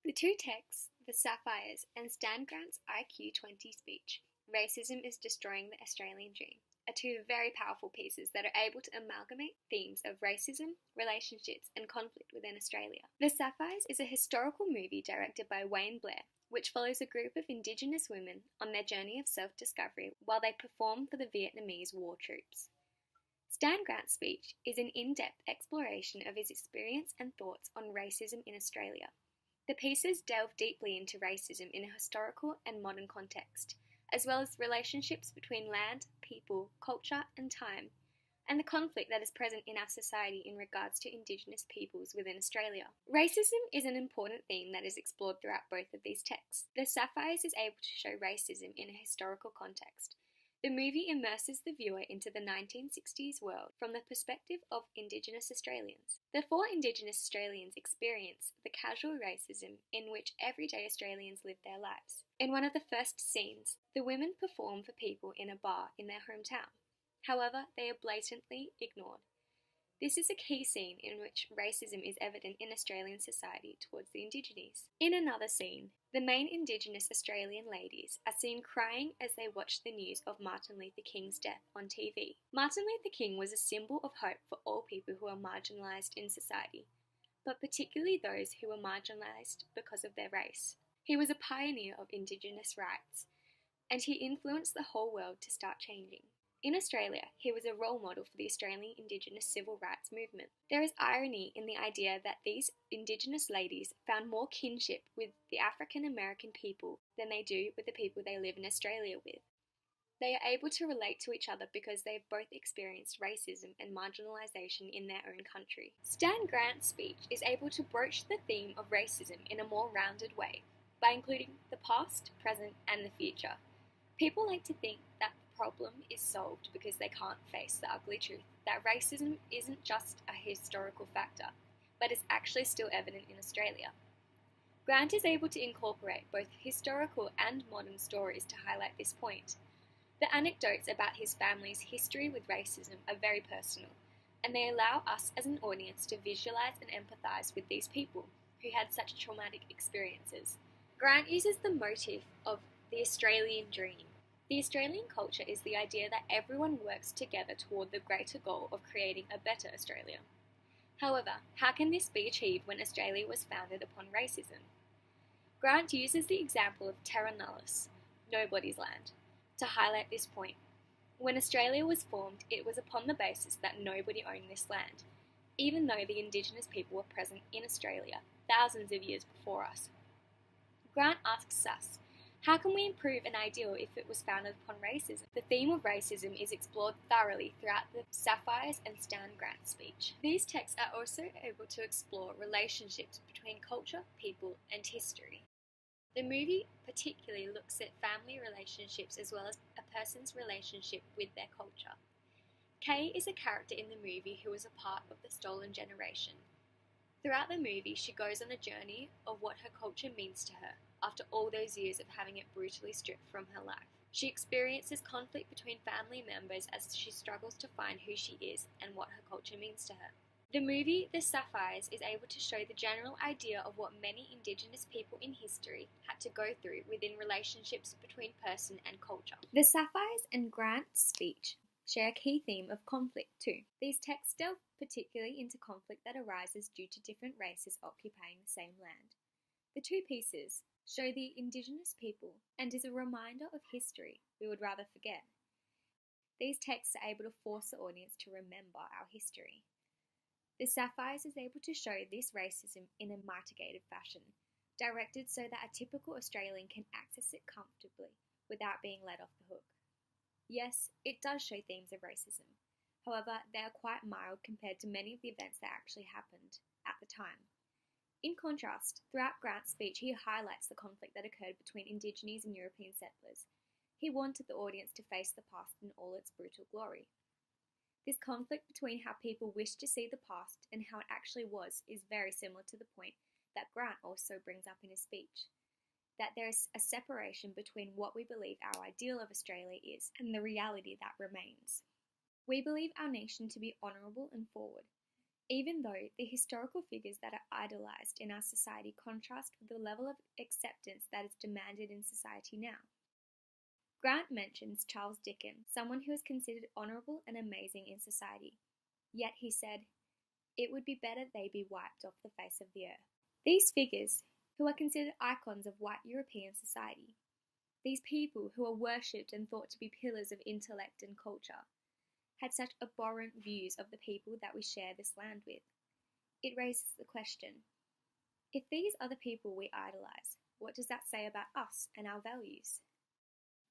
The two texts, The Sapphires and Stan Grant's IQ 20 speech, Racism is Destroying the Australian Dream, are two very powerful pieces that are able to amalgamate themes of racism, relationships, and conflict within Australia. The Sapphires is a historical movie directed by Wayne Blair, which follows a group of Indigenous women on their journey of self-discovery while they perform for the Vietnamese war troops. Stan Grant's speech is an in-depth exploration of his experience and thoughts on racism in Australia. The pieces delve deeply into racism in a historical and modern context, as well as relationships between land, people, culture, and time, and the conflict that is present in our society in regards to Indigenous peoples within Australia. Racism is an important theme that is explored throughout both of these texts. The Sapphires is able to show racism in a historical context. The movie immerses the viewer into the 1960s world from the perspective of Indigenous Australians. The four Indigenous Australians experience the casual racism in which everyday Australians live their lives. In one of the first scenes, the women perform for people in a bar in their hometown. However, they are blatantly ignored. This is a key scene in which racism is evident in Australian society towards the Indigenes. In another scene, the main Indigenous Australian ladies are seen crying as they watch the news of Martin Luther King's death on TV. Martin Luther King was a symbol of hope for all people who are marginalised in society, but particularly those who were marginalised because of their race. He was a pioneer of Indigenous rights, and he influenced the whole world to start changing. In Australia, he was a role model for the Australian Indigenous civil rights movement. There is irony in the idea that these Indigenous ladies found more kinship with the African American people than they do with the people they live in Australia with. They are able to relate to each other because they have both experienced racism and marginalisation in their own country. Stan Grant's speech is able to broach the theme of racism in a more rounded way by including the past, present, and the future. People like to think that the problem is solved because they can't face the ugly truth that racism isn't just a historical factor, but is actually still evident in Australia. Grant is able to incorporate both historical and modern stories to highlight this point. The anecdotes about his family's history with racism are very personal, and they allow us as an audience to visualise and empathise with these people who had such traumatic experiences. Grant uses the motif of the Australian dream. The Australian culture is the idea that everyone works together toward the greater goal of creating a better Australia. However, how can this be achieved when Australia was founded upon racism? Grant uses the example of Terra Nullius, nobody's land, to highlight this point. When Australia was formed, it was upon the basis that nobody owned this land, even though the Indigenous people were present in Australia thousands of years before us. Grant asks us, how can we improve an ideal if it was founded upon racism? The theme of racism is explored thoroughly throughout the Sapphires and Stan Grant speech. These texts are also able to explore relationships between culture, people, and history. The movie particularly looks at family relationships as well as a person's relationship with their culture. Kay is a character in the movie who is a part of the stolen generation. Throughout the movie, she goes on a journey of what her culture means to her after all those years of having it brutally stripped from her life. She experiences conflict between family members as she struggles to find who she is and what her culture means to her. The movie The Sapphires is able to show the general idea of what many Indigenous people in history had to go through within relationships between person and culture. The Sapphires and Grant's speech share a key theme of conflict too. These texts delve particularly into conflict that arises due to different races occupying the same land. The two pieces show the Indigenous people and is a reminder of history we would rather forget. These texts are able to force the audience to remember our history. The Sapphires is able to show this racism in a mitigated fashion, directed so that a typical Australian can access it comfortably without being let off the hook. Yes, it does show themes of racism. However, they are quite mild compared to many of the events that actually happened at the time. In contrast, throughout Grant's speech, he highlights the conflict that occurred between Indigenes and European settlers. He wanted the audience to face the past in all its brutal glory. This conflict between how people wish to see the past and how it actually was is very similar to the point that Grant also brings up in his speech, that there is a separation between what we believe our ideal of Australia is and the reality that remains. We believe our nation to be honourable and forward. Even though the historical figures that are idolised in our society contrast with the level of acceptance that is demanded in society now. Grant mentions Charles Dickens, someone who is considered honourable and amazing in society. Yet he said, "It would be better they be wiped off the face of the earth." These figures, who are considered icons of white European society, these people who are worshipped and thought to be pillars of intellect and culture, had such abhorrent views of the people that we share this land with. It raises the question, if these are the people we idolise, what does that say about us and our values?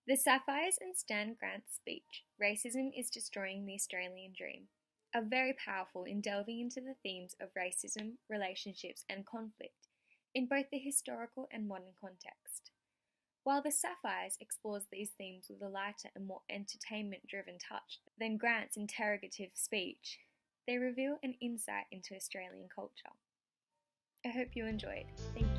The Sapphires and Stan Grant's speech, "Racism is Destroying the Australian Dream," are very powerful in delving into the themes of racism, relationships, and conflict in both the historical and modern context. While The Sapphires explores these themes with a lighter and more entertainment-driven touch than Grant's interrogative speech, they reveal an insight into Australian culture. I hope you enjoyed. Thank you.